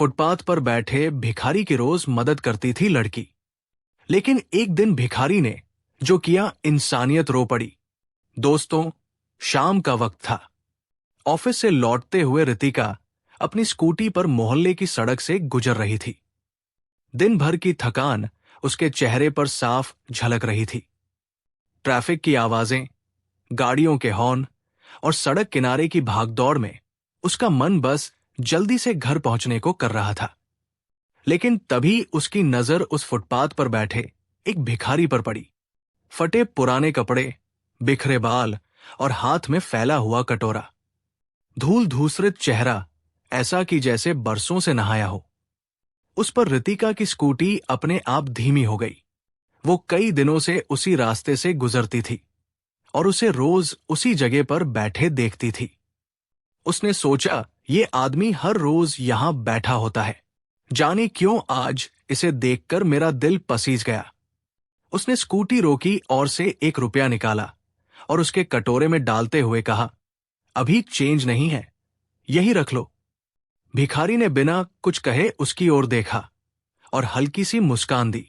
Footpath पर बैठे भिखारी की रोज मदद करती थी लड़की। लेकिन एक दिन भिखारी ने जो किया, इंसानियत रो पड़ी। दोस्तों, शाम का वक्त था। ऑफिस से लौटते हुए रितिका अपनी स्कूटी पर मोहल्ले की सड़क से गुजर रही थी। दिन भर की थकान उसके चेहरे पर साफ झलक रही थी। ट्रैफिक की आवाजें, गाड़ियों के हॉर्न और सड़क किनारे की भागदौड़ में उसका मन बस जल्दी से घर पहुंचने को कर रहा था। लेकिन तभी उसकी नजर उस फुटपाथ पर बैठे एक भिखारी पर पड़ी। फटे पुराने कपड़े, बिखरे बाल और हाथ में फैला हुआ कटोरा। धूल धूसरित चेहरा, ऐसा कि जैसे बरसों से नहाया हो। उस पर रितिका की स्कूटी अपने आप धीमी हो गई। वो कई दिनों से उसी रास्ते से गुजरती थी और उसे रोज उसी जगह पर बैठे देखती थी। उसने सोचा, ये आदमी हर रोज यहां बैठा होता है, जाने क्यों आज इसे देखकर मेरा दिल पसीज गया। उसने स्कूटी रोकी और से 1 रुपया निकाला और उसके कटोरे में डालते हुए कहा, अभी चेंज नहीं है, यही रख लो। भिखारी ने बिना कुछ कहे उसकी ओर देखा और हल्की सी मुस्कान दी,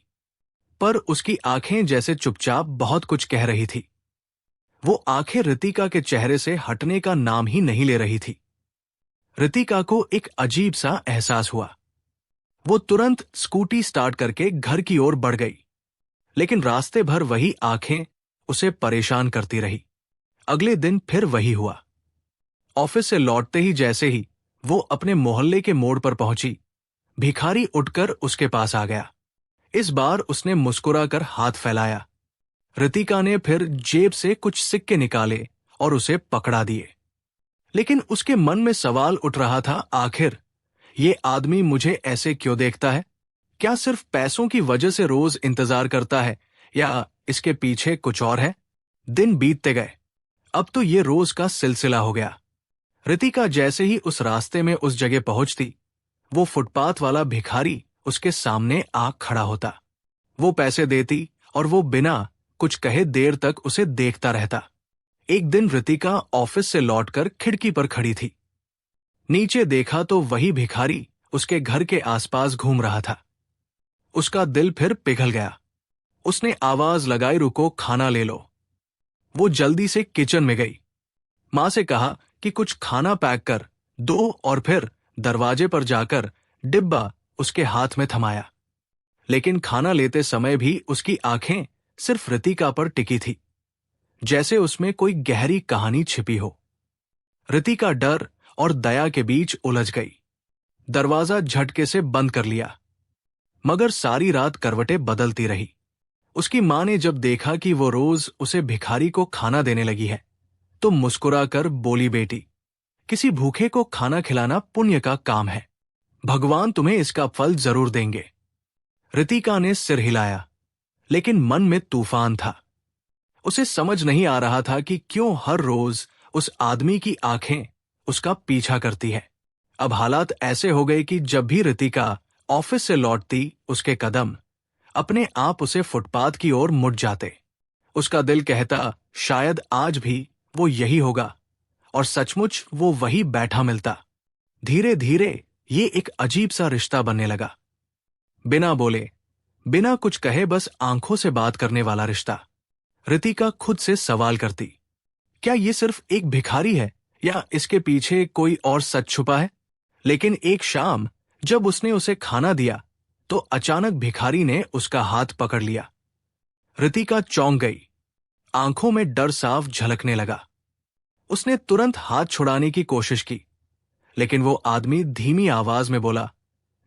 पर उसकी आंखें जैसे चुपचाप बहुत कुछ कह रही थी। वो आंखें रितिका के चेहरे से हटने का नाम ही नहीं ले रही थी। रितिका को एक अजीब सा एहसास हुआ। वो तुरंत स्कूटी स्टार्ट करके घर की ओर बढ़ गई, लेकिन रास्ते भर वही आंखें उसे परेशान करती रही। अगले दिन फिर वही हुआ। ऑफिस से लौटते ही जैसे ही वो अपने मोहल्ले के मोड़ पर पहुंची, भिखारी उठकर उसके पास आ गया। इस बार उसने मुस्कुराकर हाथ फैलाया। रितिका ने फिर जेब से कुछ सिक्के निकाले और उसे पकड़ा दिए। लेकिन उसके मन में सवाल उठ रहा था, आखिर ये आदमी मुझे ऐसे क्यों देखता है? क्या सिर्फ पैसों की वजह से रोज इंतजार करता है या इसके पीछे कुछ और है? दिन बीतते गए। अब तो ये रोज का सिलसिला हो गया। रितिका जैसे ही उस रास्ते में उस जगह पहुंचती, वो फुटपाथ वाला भिखारी उसके सामने आ खड़ा होता। वो पैसे देती और वो बिना कुछ कहे देर तक उसे देखता रहता। एक दिन रितिका ऑफिस से लौटकर खिड़की पर खड़ी थी। नीचे देखा तो वही भिखारी उसके घर के आसपास घूम रहा था। उसका दिल फिर पिघल गया। उसने आवाज लगाई, रुको, खाना ले लो। वो जल्दी से किचन में गई। मां से कहा कि कुछ खाना पैक कर दो और फिर दरवाजे पर जाकर डिब्बा उसके हाथ में थमाया। लेकिन खाना लेते समय भी उसकी आंखें सिर्फ रितिका पर टिकी थी, जैसे उसमें कोई गहरी कहानी छिपी हो। रितिका डर और दया के बीच उलझ गई। दरवाजा झटके से बंद कर लिया, मगर सारी रात करवटें बदलती रही। उसकी मां ने जब देखा कि वो रोज उसे भिखारी को खाना देने लगी है, तो मुस्कुराकर बोली, बेटी, किसी भूखे को खाना खिलाना पुण्य का काम है। भगवान तुम्हें इसका फल जरूर देंगे। रितिका ने सिर हिलाया, लेकिन मन में तूफान था। उसे समझ नहीं आ रहा था कि क्यों हर रोज उस आदमी की आंखें उसका पीछा करती है। अब हालात ऐसे हो गए कि जब भी रितिका ऑफिस से लौटती, उसके कदम अपने आप उसे फुटपाथ की ओर मुड़ जाते। उसका दिल कहता, शायद आज भी वो यही होगा, और सचमुच वो वही बैठा मिलता। धीरे धीरे ये एक अजीब सा रिश्ता बनने लगा। बिना बोले, बिना कुछ कहे, बस आंखों से बात करने वाला रिश्ता। रितिका खुद से सवाल करती, क्या ये सिर्फ एक भिखारी है या इसके पीछे कोई और सच छुपा है? लेकिन एक शाम जब उसने उसे खाना दिया, तो अचानक भिखारी ने उसका हाथ पकड़ लिया। रितिका चौंक गई। आंखों में डर साफ झलकने लगा। उसने तुरंत हाथ छुड़ाने की कोशिश की, लेकिन वो आदमी धीमी आवाज में बोला,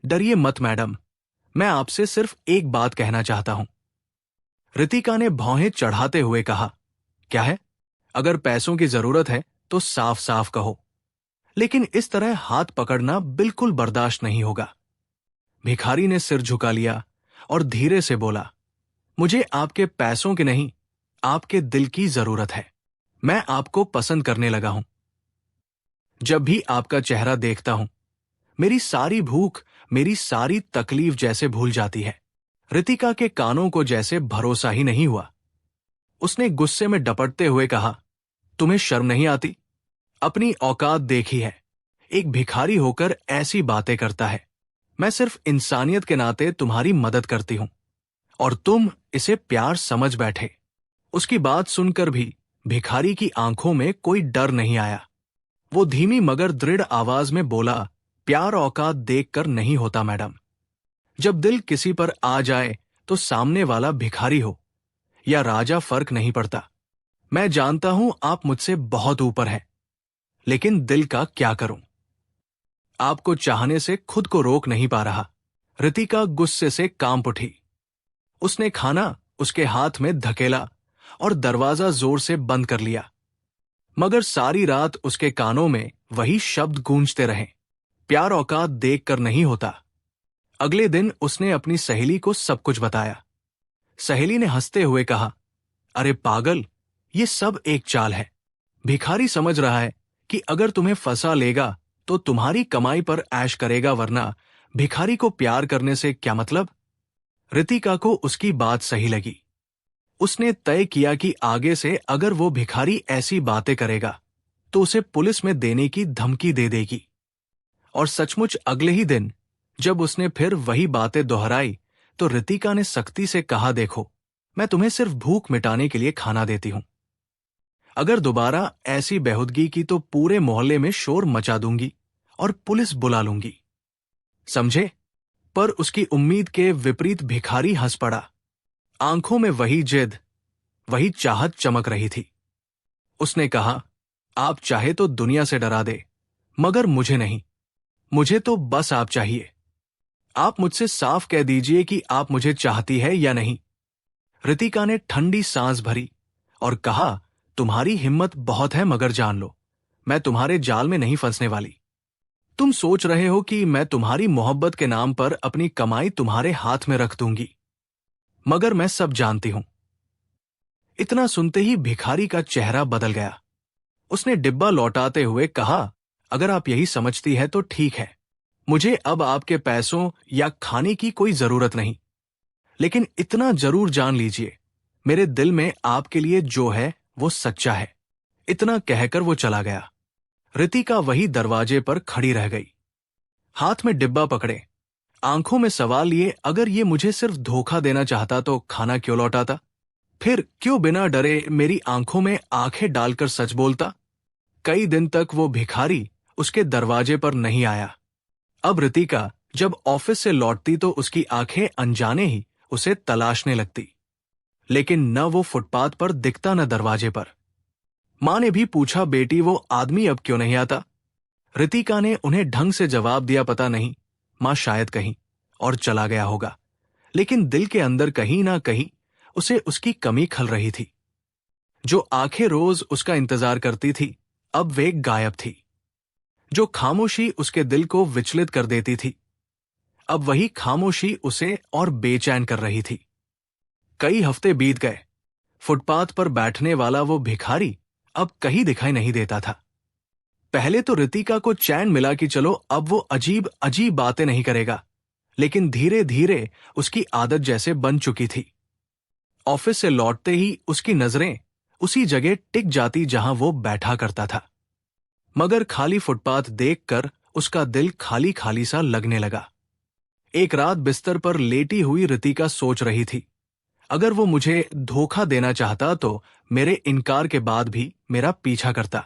डरिए मत मैडम, मैं आपसे सिर्फ एक बात कहना चाहता हूं। रितिका ने भौहें चढ़ाते हुए कहा, क्या है? अगर पैसों की जरूरत है तो साफ साफ कहो, लेकिन इस तरह हाथ पकड़ना बिल्कुल बर्दाश्त नहीं होगा। भिखारी ने सिर झुका लिया और धीरे से बोला, मुझे आपके पैसों की नहीं, आपके दिल की जरूरत है। मैं आपको पसंद करने लगा हूं। जब भी आपका चेहरा देखता हूं, मेरी सारी भूख, मेरी सारी तकलीफ जैसे भूल जाती है। रितिका के कानों को जैसे भरोसा ही नहीं हुआ। उसने गुस्से में डपटते हुए कहा, तुम्हें शर्म नहीं आती? अपनी औकात देखी है, एक भिखारी होकर ऐसी बातें करता है। मैं सिर्फ इंसानियत के नाते तुम्हारी मदद करती हूं और तुम इसे प्यार समझ बैठे। उसकी बात सुनकर भी भिखारी की आंखों में कोई डर नहीं आया। वो धीमी मगर दृढ़ आवाज में बोला, प्यार औकात देखकर नहीं होता मैडम। जब दिल किसी पर आ जाए तो सामने वाला भिखारी हो या राजा फर्क नहीं पड़ता। मैं जानता हूं आप मुझसे बहुत ऊपर हैं, लेकिन दिल का क्या करूं? आपको चाहने से खुद को रोक नहीं पा रहा। रितिका गुस्से से कांप उठी। उसने खाना उसके हाथ में धकेला और दरवाजा जोर से बंद कर लिया। मगर सारी रात उसके कानों में वही शब्द गूंजते रहे, प्यार औकात देखकर नहीं होता। अगले दिन उसने अपनी सहेली को सब कुछ बताया। सहेली ने हंसते हुए कहा, अरे पागल, ये सब एक चाल है। भिखारी समझ रहा है कि अगर तुम्हें फंसा लेगा तो तुम्हारी कमाई पर ऐश करेगा, वरना भिखारी को प्यार करने से क्या मतलब? रितिका को उसकी बात सही लगी। उसने तय किया कि आगे से अगर वो भिखारी ऐसी बातें करेगा तो उसे पुलिस में देने की धमकी दे देगी। और सचमुच अगले ही दिन जब उसने फिर वही बातें दोहराई तो रितिका ने सख्ती से कहा, देखो, मैं तुम्हें सिर्फ भूख मिटाने के लिए खाना देती हूं। अगर दोबारा ऐसी बेहुदगी की तो पूरे मोहल्ले में शोर मचा दूंगी और पुलिस बुला लूंगी, समझे? पर उसकी उम्मीद के विपरीत भिखारी हंस पड़ा। आंखों में वही जिद, वही चाहत चमक रही थी। उसने कहा, आप चाहे तो दुनिया से डरा दे, मगर मुझे नहीं। मुझे तो बस आप चाहिए। आप मुझसे साफ कह दीजिए कि आप मुझे चाहती है या नहीं। रितिका ने ठंडी सांस भरी और कहा, तुम्हारी हिम्मत बहुत है, मगर जान लो, मैं तुम्हारे जाल में नहीं फंसने वाली। तुम सोच रहे हो कि मैं तुम्हारी मोहब्बत के नाम पर अपनी कमाई तुम्हारे हाथ में रख दूंगी, मगर मैं सब जानती हूं। इतना सुनते ही भिखारी का चेहरा बदल गया। उसने डिब्बा लौटाते हुए कहा, अगर आप यही समझती है तो ठीक है, मुझे अब आपके पैसों या खाने की कोई जरूरत नहीं। लेकिन इतना जरूर जान लीजिए, मेरे दिल में आपके लिए जो है वो सच्चा है। इतना कहकर वो चला गया। रितिका वही दरवाजे पर खड़ी रह गई, हाथ में डिब्बा पकड़े, आंखों में सवाल लिए, अगर ये मुझे सिर्फ धोखा देना चाहता तो खाना क्यों लौटाता? फिर क्यों बिना डरे मेरी आंखों में आंखें डालकर सच बोलता? कई दिन तक वो भिखारी उसके दरवाजे पर नहीं आया। अब रितिका जब ऑफिस से लौटती तो उसकी आंखें अनजाने ही उसे तलाशने लगती, लेकिन न वो फुटपाथ पर दिखता न दरवाजे पर। मां ने भी पूछा, बेटी वो आदमी अब क्यों नहीं आता? रितिका ने उन्हें ढंग से जवाब दिया, पता नहीं मां, शायद कहीं और चला गया होगा। लेकिन दिल के अंदर कहीं ना कहीं उसे उसकी कमी खल रही थी। जो आंखें रोज उसका इंतजार करती थी अब वे गायब थी। जो खामोशी उसके दिल को विचलित कर देती थी अब वही खामोशी उसे और बेचैन कर रही थी। कई हफ्ते बीत गए। फुटपाथ पर बैठने वाला वो भिखारी अब कहीं दिखाई नहीं देता था। पहले तो रितिका को चैन मिला कि चलो अब वो अजीब अजीब बातें नहीं करेगा, लेकिन धीरे धीरे उसकी आदत जैसे बन चुकी थी। ऑफिस से लौटते ही उसकी नजरें उसी जगह टिक जाती जहां वो बैठा करता था। मगर खाली फुटपाथ देखकर उसका दिल खाली खाली सा लगने लगा। एक रात बिस्तर पर लेटी हुई रितिका सोच रही थी, अगर वो मुझे धोखा देना चाहता तो मेरे इनकार के बाद भी मेरा पीछा करता,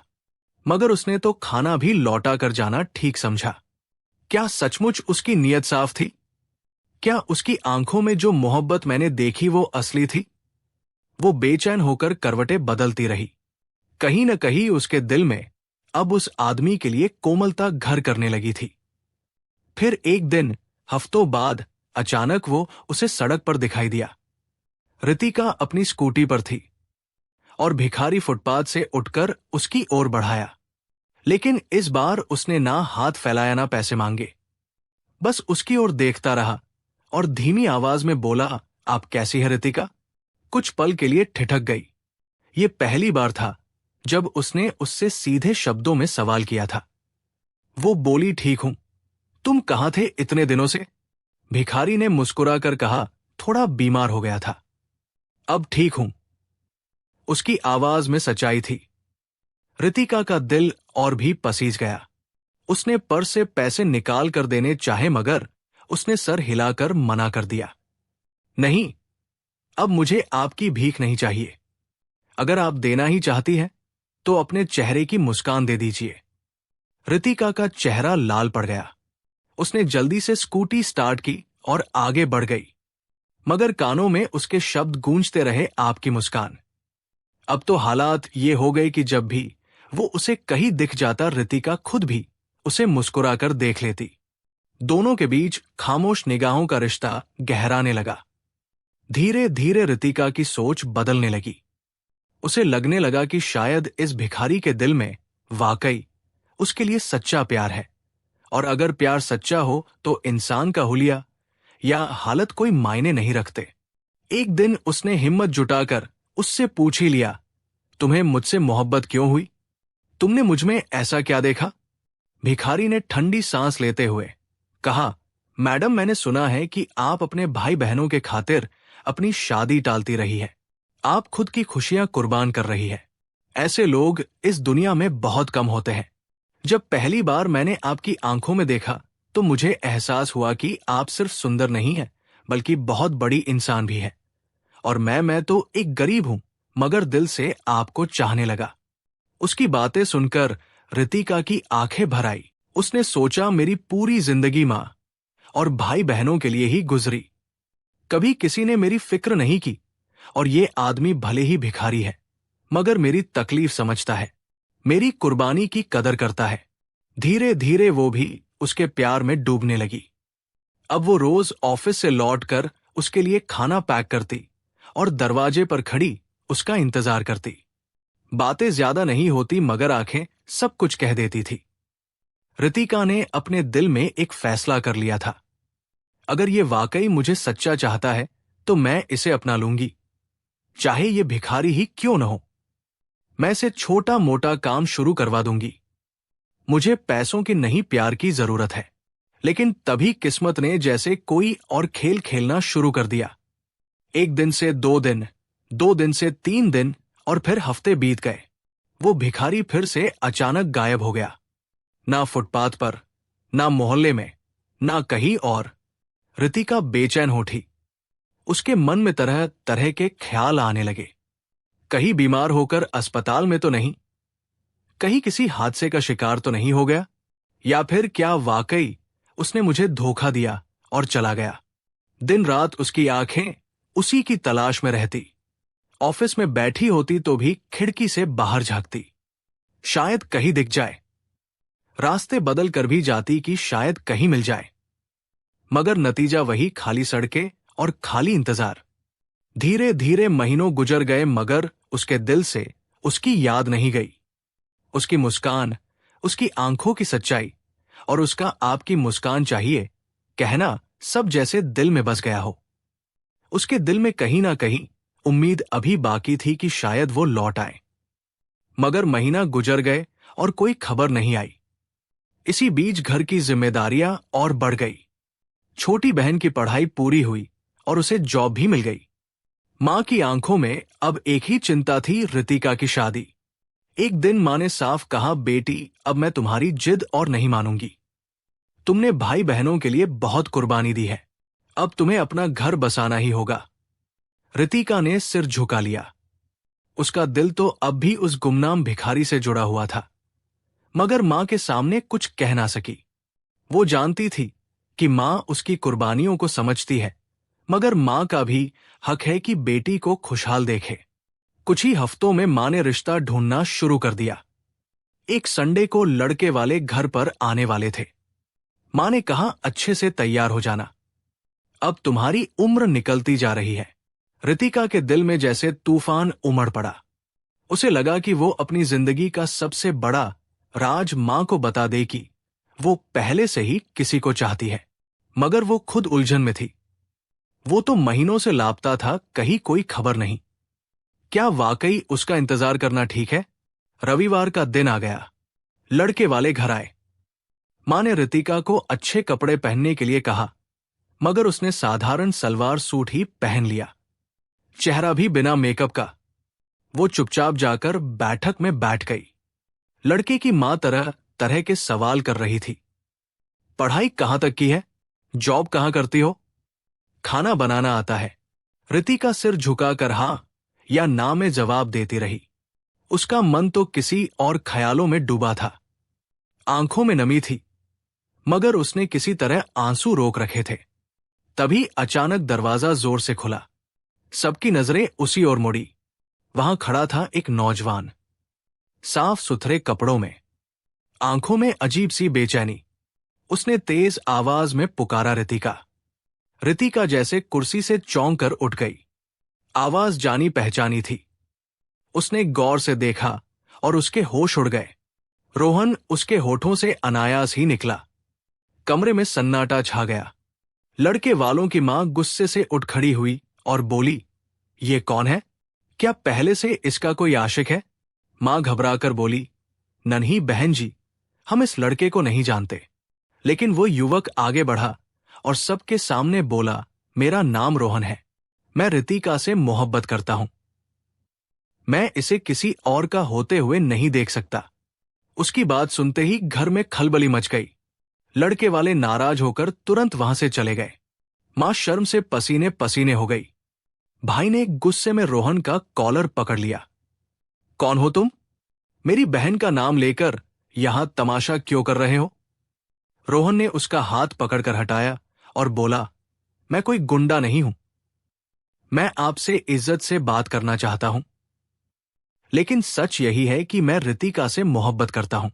मगर उसने तो खाना भी लौटा कर जाना ठीक समझा। क्या सचमुच उसकी नीयत साफ थी? क्या उसकी आंखों में जो मोहब्बत मैंने देखी वो असली थी? वो बेचैन होकर करवटें बदलती रही। कहीं न कहीं उसके दिल में अब उस आदमी के लिए कोमलता घर करने लगी थी। फिर एक दिन हफ्तों बाद अचानक वो उसे सड़क पर दिखाई दिया। रितिका अपनी स्कूटी पर थी और भिखारी फुटपाथ से उठकर उसकी ओर बढ़ाया। लेकिन इस बार उसने ना हाथ फैलाया ना पैसे मांगे, बस उसकी ओर देखता रहा और धीमी आवाज में बोला, आप कैसी है रितिका? कुछ पल के लिए ठिठक गई। ये पहली बार था जब उसने उससे सीधे शब्दों में सवाल किया था। वो बोली, ठीक हूं। तुम कहां थे इतने दिनों से? भिखारी ने मुस्कुराकर कहा, थोड़ा बीमार हो गया था, अब ठीक हूं। उसकी आवाज में सच्चाई थी। रितिका का दिल और भी पसीज गया। उसने पर्स से पैसे निकाल कर देने चाहे, मगर उसने सर हिलाकर मना कर दिया। नहीं, अब मुझे आपकी भीख नहीं चाहिए। अगर आप देना ही चाहती हैं तो अपने चेहरे की मुस्कान दे दीजिए। रितिका का चेहरा लाल पड़ गया। उसने जल्दी से स्कूटी स्टार्ट की और आगे बढ़ गई, मगर कानों में उसके शब्द गूंजते रहे, आपकी मुस्कान। अब तो हालात ये हो गए कि जब भी वो उसे कहीं दिख जाता, रितिका खुद भी उसे मुस्कुराकर देख लेती। दोनों के बीच खामोश निगाहों का रिश्ता गहराने लगा। धीरे धीरे रितिका की सोच बदलने लगी। उसे लगने लगा कि शायद इस भिखारी के दिल में वाकई उसके लिए सच्चा प्यार है, और अगर प्यार सच्चा हो तो इंसान का हुलिया या हालत कोई मायने नहीं रखते। एक दिन उसने हिम्मत जुटाकर उससे पूछ ही लिया, तुम्हें मुझसे मोहब्बत क्यों हुई? तुमने मुझमें ऐसा क्या देखा? भिखारी ने ठंडी सांस लेते हुए कहा, मैडम, मैंने सुना है कि आप अपने भाई बहनों के खातिर अपनी शादी टालती रही है। आप खुद की खुशियां कुर्बान कर रही है। ऐसे लोग इस दुनिया में बहुत कम होते हैं। जब पहली बार मैंने आपकी आंखों में देखा तो मुझे एहसास हुआ कि आप सिर्फ सुंदर नहीं हैं, बल्कि बहुत बड़ी इंसान भी हैं। और मैं तो एक गरीब हूं, मगर दिल से आपको चाहने लगा। उसकी बातें सुनकर रितिका की आंखें भर आई। उसने सोचा, मेरी पूरी जिंदगी मां और भाई बहनों के लिए ही गुजरी। कभी किसी ने मेरी फिक्र नहीं की, और ये आदमी भले ही भिखारी है, मगर मेरी तकलीफ समझता है, मेरी कुर्बानी की कदर करता है। धीरे धीरे वो भी उसके प्यार में डूबने लगी। अब वो रोज ऑफिस से लौटकर उसके लिए खाना पैक करती और दरवाजे पर खड़ी उसका इंतजार करती। बातें ज्यादा नहीं होती, मगर आंखें सब कुछ कह देती थी। रितिका ने अपने दिल में एक फैसला कर लिया था, अगर ये वाकई मुझे सच्चा चाहता है तो मैं इसे अपना लूंगी, चाहे ये भिखारी ही क्यों न हो। मैं इसे छोटा मोटा काम शुरू करवा दूंगी। मुझे पैसों की नहीं, प्यार की जरूरत है। लेकिन तभी किस्मत ने जैसे कोई और खेल खेलना शुरू कर दिया। एक दिन से 2 दिन, 2 दिन से 3 दिन, और फिर हफ्ते बीत गए। वो भिखारी फिर से अचानक गायब हो गया। ना फुटपाथ पर, ना मोहल्ले में, ना कहीं और। रितिका बेचैन हो उठी। उसके मन में तरह तरह के ख्याल आने लगे। कहीं बीमार होकर अस्पताल में तो नहीं, कहीं किसी हादसे का शिकार तो नहीं हो गया, या फिर क्या वाकई उसने मुझे धोखा दिया और चला गया। दिन रात उसकी आंखें उसी की तलाश में रहती। ऑफिस में बैठी होती तो भी खिड़की से बाहर झांकती, शायद कहीं दिख जाए। रास्ते बदल कर भी जाती कि शायद कहीं मिल जाए, मगर नतीजा वही, खाली सड़कें और खाली इंतजार। धीरे धीरे महीनों गुजर गए, मगर उसके दिल से उसकी याद नहीं गई। उसकी मुस्कान, उसकी आंखों की सच्चाई और उसका आपकी मुस्कान चाहिए कहना सब जैसे दिल में बस गया हो। उसके दिल में कहीं ना कहीं उम्मीद अभी बाकी थी कि शायद वो लौट आए, मगर महीना गुजर गए और कोई खबर नहीं आई। इसी बीच घर की जिम्मेदारियां और बढ़ गई। छोटी बहन की पढ़ाई पूरी हुई और उसे जॉब भी मिल गई। मां की आंखों में अब एक ही चिंता थी, रितिका की शादी। एक दिन मां ने साफ कहा, बेटी, अब मैं तुम्हारी जिद और नहीं मानूंगी। तुमने भाई बहनों के लिए बहुत कुर्बानी दी है, अब तुम्हें अपना घर बसाना ही होगा। रितिका ने सिर झुका लिया। उसका दिल तो अब भी उस गुमनाम भिखारी से जुड़ा हुआ था, मगर मां के सामने कुछ कह ना सकी। वो जानती थी कि मां उसकी कुर्बानियों को समझती है, मगर मां का भी हक है कि बेटी को खुशहाल देखे। कुछ ही हफ्तों में मां ने रिश्ता ढूंढना शुरू कर दिया। एक संडे को लड़के वाले घर पर आने वाले थे। मां ने कहा, अच्छे से तैयार हो जाना, अब तुम्हारी उम्र निकलती जा रही है। रितिका के दिल में जैसे तूफान उमड़ पड़ा। उसे लगा कि वो अपनी जिंदगी का सबसे बड़ा राज मां को बता दे कि वो पहले से ही किसी को चाहती है, मगर वो खुद उलझन में थी। वो तो महीनों से लापता था, कहीं कोई खबर नहीं। क्या वाकई उसका इंतजार करना ठीक है? रविवार का दिन आ गया। लड़के वाले घर आए। मां ने रितिका को अच्छे कपड़े पहनने के लिए कहा, मगर उसने साधारण सलवार सूट ही पहन लिया, चेहरा भी बिना मेकअप का। वो चुपचाप जाकर बैठक में बैठ गई। लड़के की मां तरह तरह के सवाल कर रही थी। पढ़ाई कहां तक की है? जॉब कहाँ करती हो? खाना बनाना आता है। रितिका सिर झुकाकर हाँ या ना में जवाब देती रही। उसका मन तो किसी और ख्यालों में डूबा था। आंखों में नमी थी, मगर उसने किसी तरह आंसू रोक रखे थे। तभी अचानक दरवाजा जोर से खुला। सबकी नजरें उसी ओर मुड़ी। वहां खड़ा था एक नौजवान, साफ सुथरे कपड़ों में, आंखों में अजीब सी बेचैनी। उसने तेज आवाज में पुकारा, रितिका। रितिका जैसे कुर्सी से चौंक कर उठ गई। आवाज जानी पहचानी थी। उसने गौर से देखा और उसके होश उड़ गए। रोहन उसके होठों से अनायास ही निकला। कमरे में सन्नाटा छा गया। लड़के वालों की मां गुस्से से उठ खड़ी हुई और बोली, ये कौन है? क्या पहले से इसका कोई आशिक है? मां घबराकर बोली, नन्ही बहन जी, हम इस लड़के को नहीं जानते। लेकिन वो युवक आगे बढ़ा और सबके सामने बोला, मेरा नाम रोहन है। मैं रितिका से मोहब्बत करता हूं। मैं इसे किसी और का होते हुए नहीं देख सकता। उसकी बात सुनते ही घर में खलबली मच गई। लड़के वाले नाराज होकर तुरंत वहां से चले गए। मां शर्म से पसीने पसीने हो गई। भाई ने गुस्से में रोहन का कॉलर पकड़ लिया। कौन हो तुम? मेरी बहन का नाम लेकर यहां तमाशा क्यों कर रहे हो? रोहन ने उसका हाथ पकड़कर हटाया और बोला, मैं कोई गुंडा नहीं हूं। मैं आपसे इज्जत से बात करना चाहता हूं। लेकिन सच यही है कि मैं रितिका से मोहब्बत करता हूं।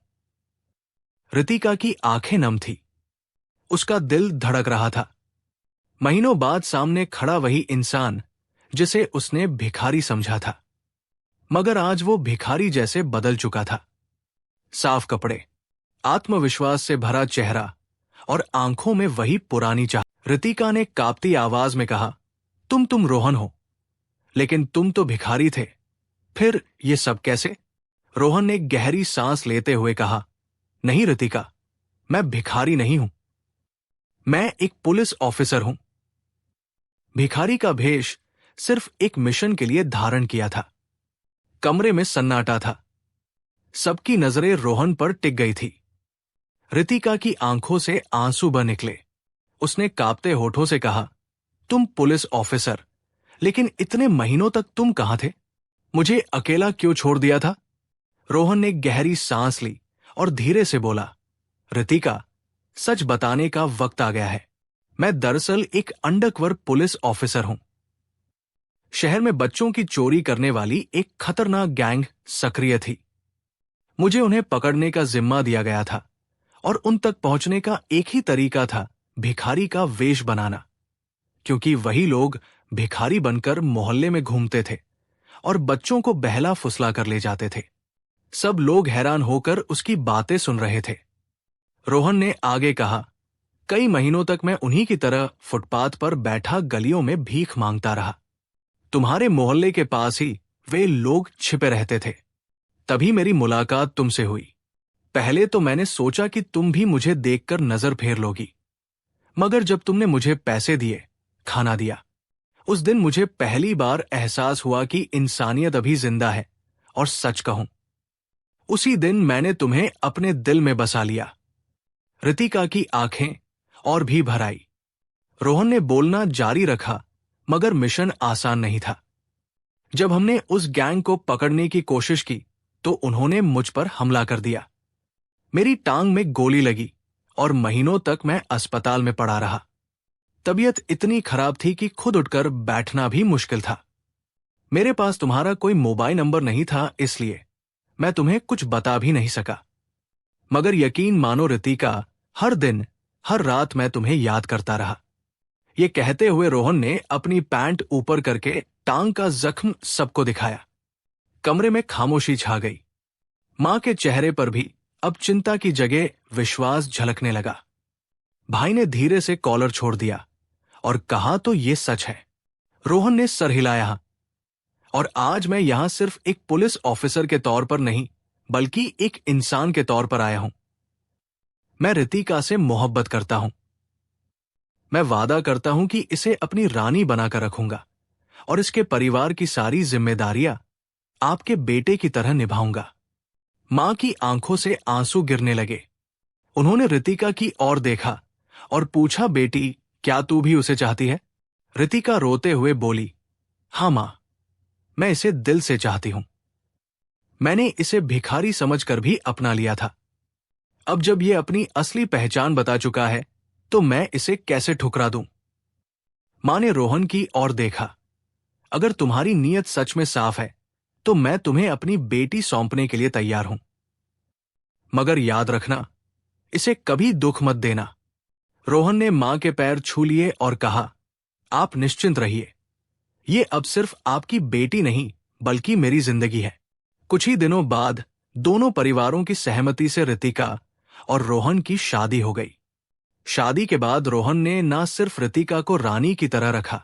रितिका की आंखें नम थी। उसका दिल धड़क रहा था। महीनों बाद सामने खड़ा वही इंसान जिसे उसने भिखारी समझा था, मगर आज वो भिखारी जैसे बदल चुका था। साफ कपड़े, आत्मविश्वास से भरा चेहरा और आंखों में वही पुरानी चाह। रितिका ने कांपती आवाज में कहा, तुम रोहन हो, लेकिन तुम तो भिखारी थे। फिर ये सब कैसे? रोहन ने गहरी सांस लेते हुए कहा, नहीं रितिका, मैं भिखारी नहीं हूं। मैं एक पुलिस ऑफिसर हूं। भिखारी का भेष सिर्फ एक मिशन के लिए धारण किया था। कमरे में सन्नाटा था। सबकी नजरें रोहन पर टिक गई थी। रितिका की आंखों से आंसू बह निकले। उसने कांपते होठों से कहा, तुम पुलिस ऑफिसर, लेकिन इतने महीनों तक तुम कहां थे? मुझे अकेला क्यों छोड़ दिया था? रोहन ने गहरी सांस ली और धीरे से बोला, रितिका, सच बताने का वक्त आ गया है। मैं दरअसल एक अंडरकवर पुलिस ऑफिसर हूं। शहर में बच्चों की चोरी करने वाली एक खतरनाक गैंग सक्रिय थी। मुझे उन्हें पकड़ने का जिम्मा दिया गया था और उन तक पहुंचने का एक ही तरीका था, भिखारी का वेश बनाना। क्योंकि वही लोग भिखारी बनकर मोहल्ले में घूमते थे और बच्चों को बहला फुसला कर ले जाते थे। सब लोग हैरान होकर उसकी बातें सुन रहे थे। रोहन ने आगे कहा, कई महीनों तक मैं उन्हीं की तरह फुटपाथ पर बैठा गलियों में भीख मांगता रहा। तुम्हारे मोहल्ले के पास ही वे लोग छिपे रहते थे। तभी मेरी मुलाकात तुमसे हुई। पहले तो मैंने सोचा कि तुम भी मुझे देखकर नजर फेर लोगी, मगर जब तुमने मुझे पैसे दिए, खाना दिया, उस दिन मुझे पहली बार एहसास हुआ कि इंसानियत अभी जिंदा है। और सच कहूं, उसी दिन मैंने तुम्हें अपने दिल में बसा लिया। रितिका की आंखें और भी भर आई। रोहन ने बोलना जारी रखा, मगर मिशन आसान नहीं था। जब हमने उस गैंग को पकड़ने की कोशिश की तो उन्होंने मुझ पर हमला कर दिया। मेरी टांग में गोली लगी और महीनों तक मैं अस्पताल में पड़ा रहा। तबीयत इतनी खराब थी कि खुद उठकर बैठना भी मुश्किल था। मेरे पास तुम्हारा कोई मोबाइल नंबर नहीं था, इसलिए मैं तुम्हें कुछ बता भी नहीं सका। मगर यकीन मानो रितिका, हर दिन हर रात मैं तुम्हें याद करता रहा। ये कहते हुए रोहन ने अपनी पैंट ऊपर करके टांग का जख्म सबको दिखाया। कमरे में खामोशी छा गई। मां के चेहरे पर भी अब चिंता की जगह विश्वास झलकने लगा। भाई ने धीरे से कॉलर छोड़ दिया और कहा, तो ये सच है? रोहन ने सर हिलाया। और आज मैं यहां सिर्फ एक पुलिस ऑफिसर के तौर पर नहीं, बल्कि एक इंसान के तौर पर आया हूं। मैं रितिका से मोहब्बत करता हूं। मैं वादा करता हूं कि इसे अपनी रानी बनाकर रखूंगा और इसके परिवार की सारी जिम्मेदारियां आपके बेटे की तरह निभाऊंगा। मां की आंखों से आंसू गिरने लगे। उन्होंने रितिका की ओर देखा और पूछा, बेटी क्या तू भी उसे चाहती है? रितिका रोते हुए बोली, हाँ मां, मैं इसे दिल से चाहती हूं। मैंने इसे भिखारी समझकर भी अपना लिया था। अब जब ये अपनी असली पहचान बता चुका है तो मैं इसे कैसे ठुकरा दूं? मां ने रोहन की ओर देखा। अगर तुम्हारी नीयत सच में साफ है तो मैं तुम्हें अपनी बेटी सौंपने के लिए तैयार हूं, मगर याद रखना, इसे कभी दुख मत देना। रोहन ने मां के पैर छू लिए और कहा, आप निश्चिंत रहिए, ये अब सिर्फ आपकी बेटी नहीं बल्कि मेरी जिंदगी है। कुछ ही दिनों बाद दोनों परिवारों की सहमति से रितिका और रोहन की शादी हो गई। शादी के बाद रोहन ने न सिर्फ रितिका को रानी की तरह रखा,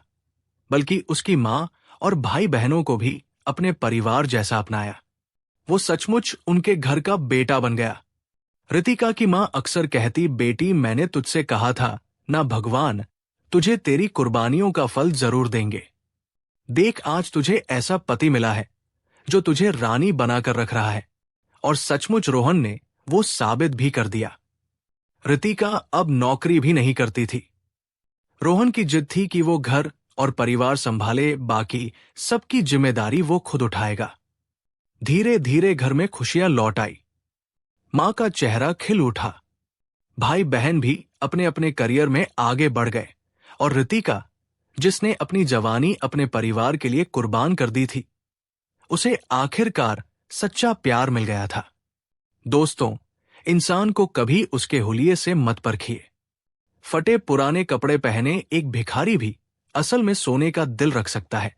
बल्कि उसकी मां और भाई बहनों को भी अपने परिवार जैसा अपनाया। वो सचमुच उनके घर का बेटा बन गया। रितिका की मां अक्सर कहती, बेटी मैंने तुझसे कहा था ना, भगवान तुझे तेरी कुर्बानियों का फल जरूर देंगे। देख आज तुझे ऐसा पति मिला है जो तुझे रानी बनाकर रख रहा है। और सचमुच रोहन ने वो साबित भी कर दिया। रितिका अब नौकरी भी नहीं करती थी। रोहन की जिद थी कि वो घर और परिवार संभाले, बाकी सबकी जिम्मेदारी वो खुद उठाएगा। धीरे धीरे घर में खुशियां लौट आई। मां का चेहरा खिल उठा। भाई बहन भी अपने अपने करियर में आगे बढ़ गए और रितिका, जिसने अपनी जवानी अपने परिवार के लिए कुर्बान कर दी थी, उसे आखिरकार सच्चा प्यार मिल गया था। दोस्तों, इंसान को कभी उसके हुलिये से मत परखिए। फटे पुराने कपड़े पहने एक भिखारी भी असल में सोने का दिल रख सकता है।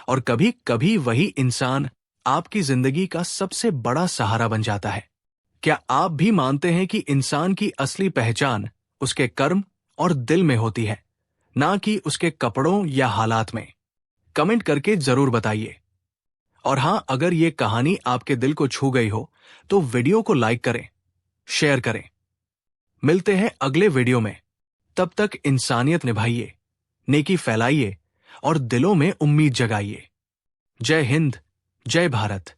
और कभी कभी वही इंसान आपकी जिंदगी का सबसे बड़ा सहारा बन जाता है। क्या आप भी मानते हैं कि इंसान की असली पहचान उसके कर्म और दिल में होती है, ना कि उसके कपड़ों या हालात में? कमेंट करके जरूर बताइए। और हां, अगर ये कहानी आपके दिल को छू गई हो तो वीडियो को लाइक करें, शेयर करें। मिलते हैं अगले वीडियो में। तब तक इंसानियत निभाइए, नेकी फैलाइए और दिलों में उम्मीद जगाइए। जय हिंद, जय भारत।